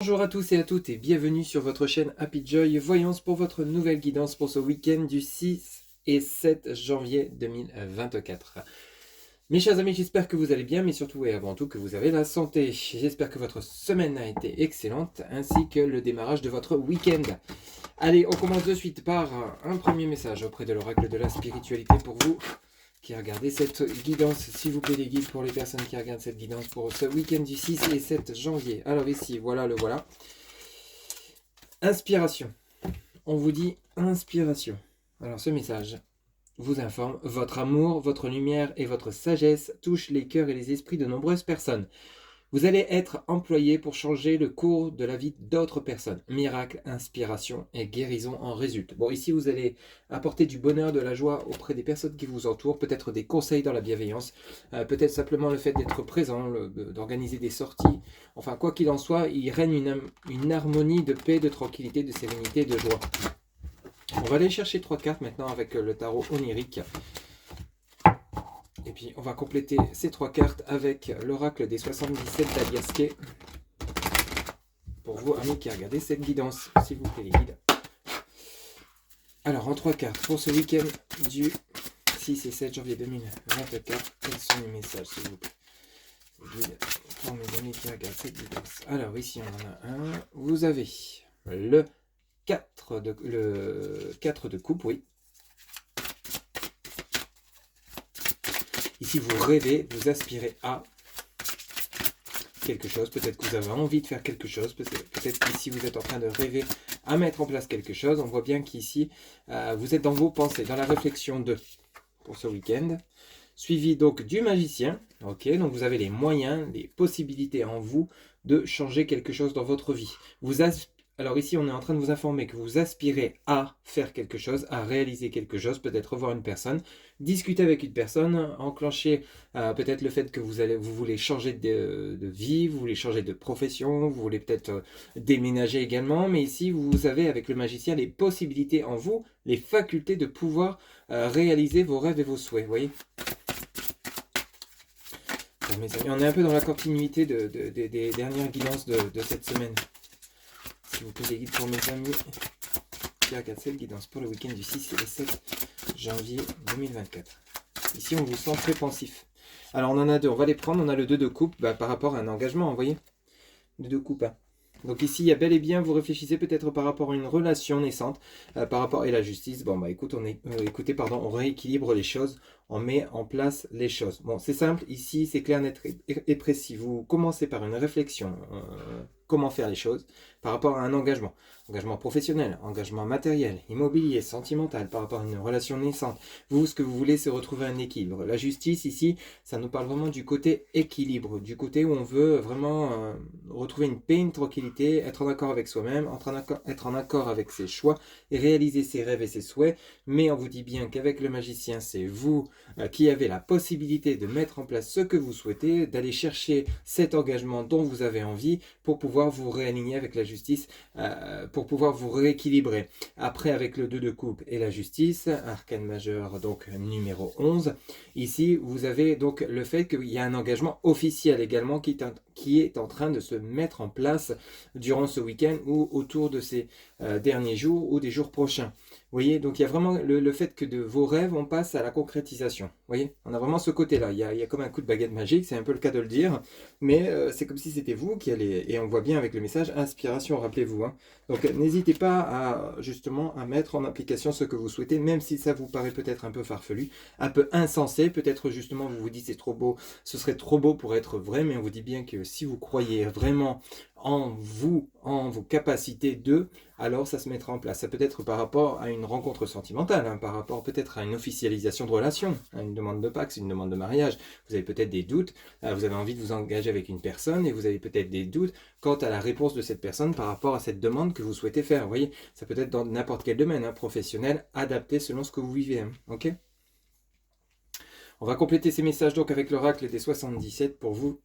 Bonjour à tous et à toutes et bienvenue sur votre chaîne Happy Joy Voyance pour votre nouvelle guidance pour ce week-end du 6 et 7 janvier 2024. Mes chers amis, j'espère que vous allez bien, mais surtout et avant tout que vous avez la santé. J'espère que votre semaine a été excellente ainsi que le démarrage de votre week-end. Allez, on commence de suite par un premier message auprès de l'oracle de la spiritualité pour vous qui regardez cette guidance, s'il vous plaît les guides pour les personnes qui regardent cette guidance pour ce week-end du 6 et 7 janvier. Alors ici, voilà le voilà. Inspiration. On vous dit inspiration. Alors ce message vous informe, votre amour, votre lumière et votre sagesse touchent les cœurs et les esprits de nombreuses personnes. Vous allez être employé pour changer le cours de la vie d'autres personnes. Miracle, inspiration et guérison en résultent. Bon, ici, vous allez apporter du bonheur, de la joie auprès des personnes qui vous entourent, peut-être des conseils dans la bienveillance, peut-être simplement le fait d'être présent, d'organiser des sorties. Enfin, quoi qu'il en soit, il règne une harmonie de paix, de tranquillité, de sérénité, de joie. On va aller chercher 3 cartes maintenant avec le tarot onirique. Et puis on va compléter ces 3 cartes avec l'oracle des 77 d'Aliaske. Pour vous, amis qui regardez cette guidance, s'il vous plaît les guides. Alors en 3 cartes, pour ce week-end du 6 et 7 janvier 2024, quels sont les messages s'il vous plaît les guides, pour mes amis qui regardent cette guidance. Alors ici on en a un. Vous avez le 4 de coupe, oui. Ici, vous rêvez, vous aspirez à quelque chose. Peut-être que vous avez envie de faire quelque chose. Peut-être qu'ici, vous êtes en train de rêver à mettre en place quelque chose. On voit bien qu'ici, vous êtes dans vos pensées, dans la réflexion pour ce week-end. Suivi donc du magicien. Ok, donc vous avez les moyens, les possibilités en vous de changer quelque chose dans votre vie. Alors ici, on est en train de vous informer que vous aspirez à faire quelque chose, à réaliser quelque chose, peut-être revoir une personne, discuter avec une personne, enclencher peut-être le fait que vous voulez changer de vie, vous voulez changer de profession, vous voulez peut-être déménager également. Mais ici, vous avez avec le magicien les possibilités en vous, les facultés de pouvoir réaliser vos rêves et vos souhaits. Vous voyez ? Bon, mes amis, on est un peu dans la continuité des dernières guidances de cette semaine. S'il vous plaît, les guides pour mes amis qui regardent cette guidance pour le week-end du 6 et 7 janvier 2024. Ici, on vous sent très pensif. Alors, on en a deux. On va les prendre. On a le 2 de coupe par rapport à un engagement, vous voyez. Le 2 de coupe. Hein. Donc ici, il y a bel et bien, vous réfléchissez peut-être par rapport à une relation naissante, par rapport à la justice. Bon, bah écoutez, on rééquilibre les choses, on met en place les choses. Bon, c'est simple, ici, c'est clair, net et précis. Vous commencez par une réflexion, comment faire les choses, par rapport à un engagement. Engagement professionnel, engagement matériel, immobilier, sentimental, par rapport à une relation naissante. Vous, ce que vous voulez, c'est retrouver un équilibre. La justice, ici, ça nous parle vraiment du côté équilibre, du côté où on veut vraiment retrouver une paix, une tranquillité, être en accord avec soi-même, être en accord avec ses choix et réaliser ses rêves et ses souhaits. Mais on vous dit bien qu'avec le magicien, c'est vous qui avez la possibilité de mettre en place ce que vous souhaitez, d'aller chercher cet engagement dont vous avez envie pour pouvoir vous réaligner avec la justice, pour pouvoir vous rééquilibrer. Après, avec le 2 de coupe et la justice, arcane majeur, donc numéro 11, ici, vous avez donc le fait qu'il y a un engagement officiel également qui est en train de se mettre en place durant ce week-end ou autour de ces derniers jours ou des jours prochains. Vous voyez, donc il y a vraiment le fait que de vos rêves, on passe à la concrétisation. Vous voyez, on a vraiment ce côté-là. Il y a comme un coup de baguette magique, c'est un peu le cas de le dire, mais c'est comme si c'était vous qui allez, et on voit bien avec le message inspiration, rappelez-vous. Hein. Donc n'hésitez pas justement à mettre en application ce que vous souhaitez, même si ça vous paraît peut-être un peu farfelu, un peu insensé, peut-être justement vous vous dites c'est trop beau, ce serait trop beau pour être vrai, mais on vous dit bien que si vous croyez vraiment en vous, en vos capacités alors ça se mettra en place. Ça peut être par rapport à une rencontre sentimentale, hein, par rapport peut-être à une officialisation de relation, à une demande de Pax, une demande de mariage. Vous avez peut-être des doutes, vous avez envie de vous engager avec une personne et vous avez peut-être des doutes quant à la réponse de cette personne par rapport à cette demande que vous souhaitez faire. Vous voyez, ça peut être dans n'importe quel domaine, hein, professionnel, adapté selon ce que vous vivez. Hein, ok ? On va compléter ces messages donc avec l'oracle des 77 pour vous.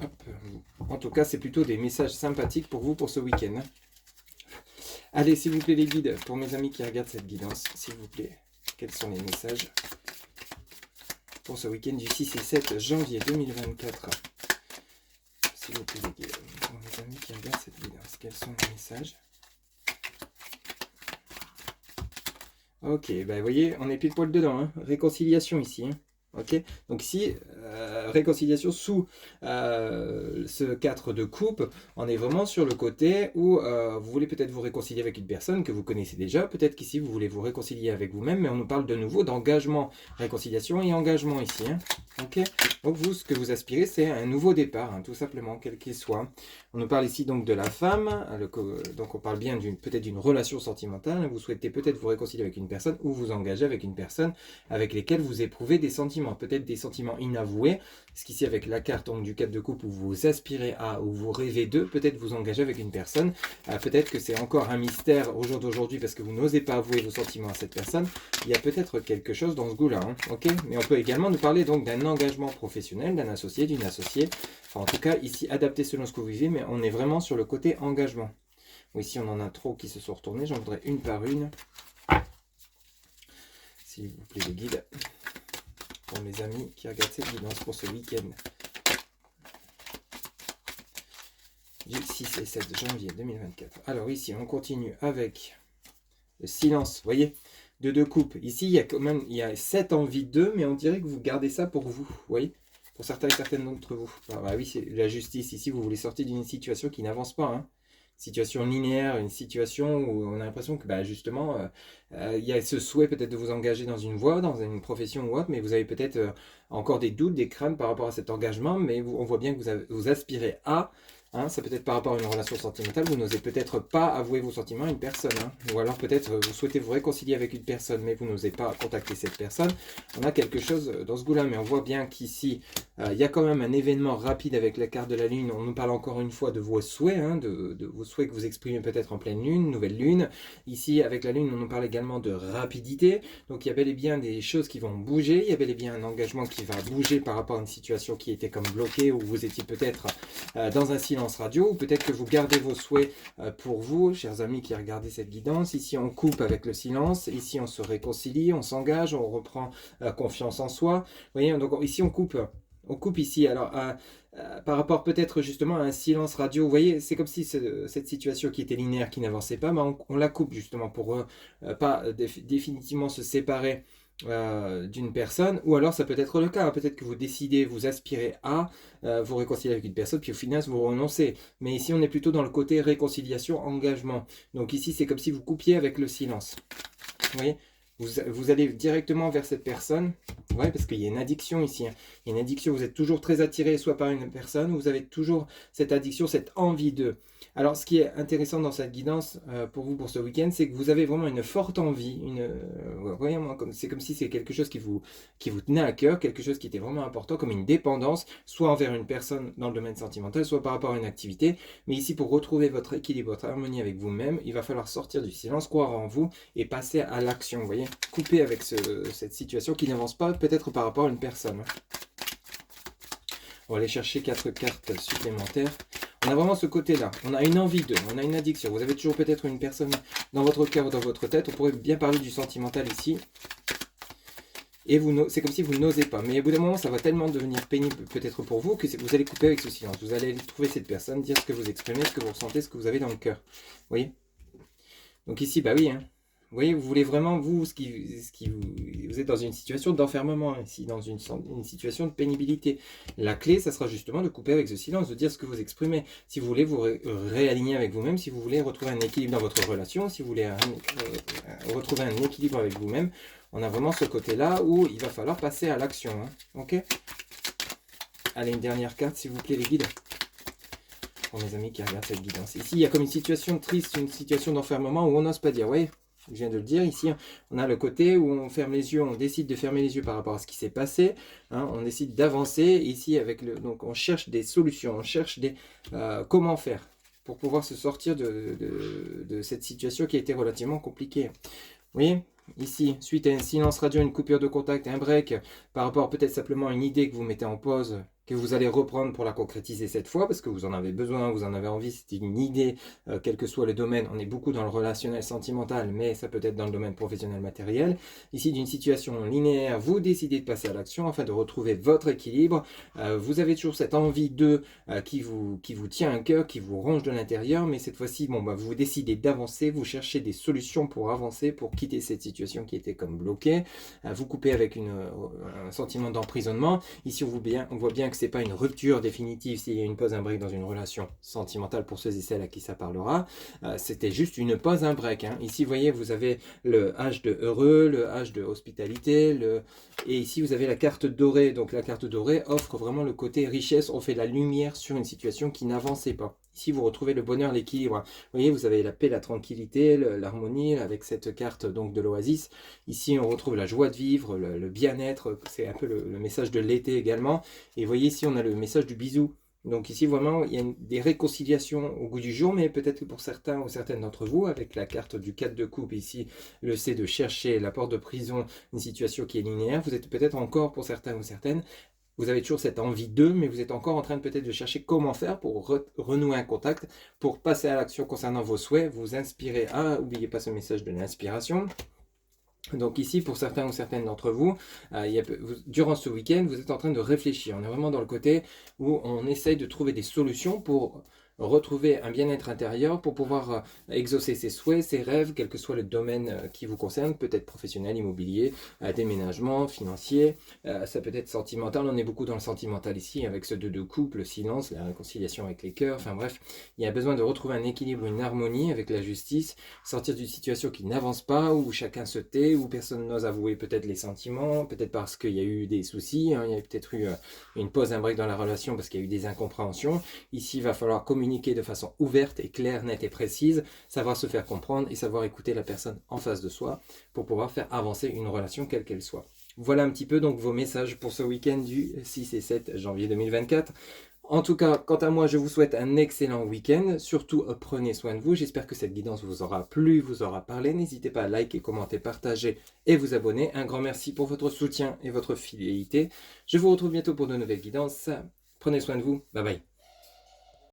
Hop. En tout cas, c'est plutôt des messages sympathiques pour vous pour ce week-end. Allez, s'il vous plaît, les guides, pour mes amis qui regardent cette guidance, s'il vous plaît, quels sont les messages pour ce week-end du 6 et 7 janvier 2024 ? s'il vous plaît, les guides, pour mes amis qui regardent cette guidance, quels sont les messages? Ok, bah vous voyez, on est pile poil dedans, hein. Réconciliation ici, hein. Ok, donc ici, réconciliation sous ce 4 de coupe, on est vraiment sur le côté où vous voulez peut-être vous réconcilier avec une personne que vous connaissez déjà, peut-être qu'ici vous voulez vous réconcilier avec vous-même, mais on nous parle de nouveau d'engagement, réconciliation et engagement ici, hein. Ok, donc vous, ce que vous aspirez, c'est un nouveau départ, hein, tout simplement, quel qu'il soit. On nous parle ici donc de la femme, donc on parle bien peut-être d'une relation sentimentale, vous souhaitez peut-être vous réconcilier avec une personne ou vous engager avec une personne avec lesquelles vous éprouvez des sentiments, peut-être des sentiments inavoués, parce qu'ici avec la carte donc, du 4 de coupe où vous aspirez à ou vous rêvez d'eux, peut-être vous engager avec une personne, peut-être que c'est encore un mystère au jour d'aujourd'hui parce que vous n'osez pas avouer vos sentiments à cette personne, il y a peut-être quelque chose dans ce goût-là, hein, ok. Mais on peut également nous parler donc d'un engagement professionnel, d'un associé, d'une associée, enfin, en tout cas ici adapté selon ce que vous vivez, mais on est vraiment sur le côté engagement. Bon, ici on en a trop qui se sont retournés, j'en voudrais une par une. S'il vous plaît les guides, pour mes amis qui regardent cette guidance pour ce week-end du 6 et 7 janvier 2024. Alors ici on continue avec le silence, vous voyez, de 2 coupes. Ici il y a quand même 7 envies d'eux, mais on dirait que vous gardez ça pour vous, vous voyez, pour certains et certaines d'entre vous. Ah, bah oui, c'est la justice, ici vous voulez sortir d'une situation qui n'avance pas, hein. Situation linéaire, une situation où on a l'impression que bah, justement il y a ce souhait peut-être de vous engager dans une voie, dans une profession ou autre, mais vous avez peut-être encore des doutes, des craintes par rapport à cet engagement, mais on voit bien que vous aspirez à, hein, ça peut être par rapport à une relation sentimentale, vous n'osez peut-être pas avouer vos sentiments à une personne, hein, ou alors peut-être vous souhaitez vous réconcilier avec une personne, mais vous n'osez pas contacter cette personne. On a quelque chose dans ce goût-là, mais on voit bien qu'ici, il y a quand même un événement rapide avec la carte de la lune. On nous parle encore une fois de vos souhaits, hein, de vos souhaits que vous exprimez peut-être en pleine lune, nouvelle lune. Ici, avec la lune, on nous parle également de rapidité. Donc il y a bel et bien des choses qui vont bouger, il y a bel et bien un engagement qui va bouger par rapport à une situation qui était comme bloquée, où vous étiez peut-être dans un silence radio, ou peut-être que vous gardez vos souhaits pour vous, chers amis qui regardez cette guidance. Ici on coupe avec le silence, ici on se réconcilie, on s'engage, on reprend confiance en soi. Vous voyez, donc ici on coupe ici. Alors par rapport peut-être justement à un silence radio, vous voyez, c'est comme si cette situation qui était linéaire, qui n'avançait pas, mais on la coupe justement pour pas définitivement se séparer d'une personne, ou alors ça peut être le cas, hein. Peut-être que vous décidez, vous aspirez à vous réconcilier avec une personne, puis au final vous renoncez, mais ici on est plutôt dans le côté réconciliation, engagement. Donc ici c'est comme si vous coupiez avec le silence, vous voyez. Vous allez directement vers cette personne, ouais, parce qu'il y a une addiction ici, hein. Il y a une addiction, vous êtes toujours très attiré soit par une personne, vous avez toujours cette addiction, cette envie d'eux. Alors ce qui est intéressant dans cette guidance pour vous pour ce week-end, c'est que vous avez vraiment une forte envie, c'est comme si c'est quelque chose qui vous tenait à cœur, quelque chose qui était vraiment important, comme une dépendance, soit envers une personne dans le domaine sentimental, soit par rapport à une activité. Mais ici, pour retrouver votre équilibre, votre harmonie avec vous-même, il va falloir sortir du silence, croire en vous et passer à l'action, vous voyez. Couper avec cette situation qui n'avance pas, peut-être par rapport à une personne. On va aller chercher 4 cartes supplémentaires. On a vraiment ce côté-là. On a une envie d'eux, on a une addiction. Vous avez toujours peut-être une personne dans votre cœur ou dans votre tête. On pourrait bien parler du sentimental ici. Et c'est comme si vous n'osez pas. Mais au bout d'un moment, ça va tellement devenir pénible peut-être pour vous que vous allez couper avec ce silence. Vous allez aller trouver cette personne, dire ce que vous exprimez, ce que vous ressentez, ce que vous avez dans le cœur. Vous voyez? Donc ici, bah oui, hein. Vous voyez, vous voulez vraiment, vous êtes dans une situation d'enfermement, ici, dans une situation de pénibilité. La clé, ça sera justement de couper avec ce silence, de dire ce que vous exprimez. Si vous voulez vous réaligner avec vous-même, si vous voulez retrouver un équilibre dans votre relation, si vous voulez retrouver un équilibre avec vous-même, on a vraiment ce côté-là où il va falloir passer à l'action. Hein. Ok? Allez, une dernière carte, s'il vous plaît, les guides. Pour mes amis qui regardent cette guidance. Ici, il y a comme une situation triste, une situation d'enfermement où on n'ose pas dire. Vous voyez? Je viens de le dire, ici on a le côté où on ferme les yeux, on décide de fermer les yeux par rapport à ce qui s'est passé, hein, on décide d'avancer, ici donc on cherche des solutions, on cherche comment faire pour pouvoir se sortir de cette situation qui a été relativement compliquée. Vous voyez, ici, suite à un silence radio, une coupure de contact, un break, par rapport peut-être simplement à une idée que vous mettez en pause, que vous allez reprendre pour la concrétiser cette fois, parce que vous en avez besoin, vous en avez envie, c'était une idée, quel que soit le domaine. On est beaucoup dans le relationnel sentimental, mais ça peut être dans le domaine professionnel matériel. Ici, d'une situation linéaire, vous décidez de passer à l'action afin de retrouver votre équilibre. Vous avez toujours cette envie qui vous tient à cœur, qui vous ronge de l'intérieur, mais cette fois-ci, bon, bah, vous décidez d'avancer, vous cherchez des solutions pour avancer, pour quitter cette situation qui était comme bloquée. Vous coupez avec un sentiment d'emprisonnement. Ici, on voit bien que c'est pas une rupture définitive s'il y a une pause, un break dans une relation sentimentale pour ceux et celles à qui ça parlera. C'était juste une pause, un break. Hein. Ici, vous voyez, vous avez le H de heureux, le H de hospitalité, et ici, vous avez la carte dorée. Donc, la carte dorée offre vraiment le côté richesse. On fait la lumière sur une situation qui n'avançait pas. Ici, vous retrouvez le bonheur, l'équilibre. Vous voyez, vous avez la paix, la tranquillité, l'harmonie avec cette carte donc de l'oasis. Ici, on retrouve la joie de vivre, le bien-être. C'est un peu le message de l'été également. Et vous voyez, ici, on a le message du bisou. Donc ici, vraiment, il y a des réconciliations au goût du jour, mais peut-être que pour certains ou certaines d'entre vous, avec la carte du 4 de coupe ici, le C de chercher la porte de prison, une situation qui est linéaire, vous êtes peut-être encore, pour certains ou certaines, vous avez toujours cette envie d'eux, mais vous êtes encore en train de peut-être de chercher comment faire pour renouer un contact, pour passer à l'action concernant vos souhaits, vous inspirer. Ah, n'oubliez pas ce message de l'inspiration. Donc ici, pour certains ou certaines d'entre vous, durant ce week-end, vous êtes en train de réfléchir. On est vraiment dans le côté où on essaye de trouver des solutions pour retrouver un bien-être intérieur, pour pouvoir exaucer ses souhaits, ses rêves, quel que soit le domaine qui vous concerne, peut-être professionnel, immobilier, déménagement, financier, ça peut être sentimental. On est beaucoup dans le sentimental ici, avec ce 2 de couple, le silence, la réconciliation avec les cœurs, enfin bref, il y a besoin de retrouver un équilibre, une harmonie avec la justice, sortir d'une situation qui n'avance pas, où chacun se tait, où personne n'ose avouer peut-être les sentiments, peut-être parce qu'il y a eu des soucis, hein, il y a peut-être eu une pause, un break dans la relation parce qu'il y a eu des incompréhensions. Ici, il va falloir communiquer de façon ouverte et claire, nette et précise, savoir se faire comprendre et savoir écouter la personne en face de soi pour pouvoir faire avancer une relation quelle qu'elle soit. Voilà un petit peu donc vos messages pour ce week-end du 6 et 7 janvier 2024. En tout cas, quant à moi, je vous souhaite un excellent week-end. Surtout, prenez soin de vous. J'espère que cette guidance vous aura plu, vous aura parlé. N'hésitez pas à liker, commenter, partager et vous abonner. Un grand merci pour votre soutien et votre fidélité. Je vous retrouve bientôt pour de nouvelles guidances. Prenez soin de vous. Bye bye.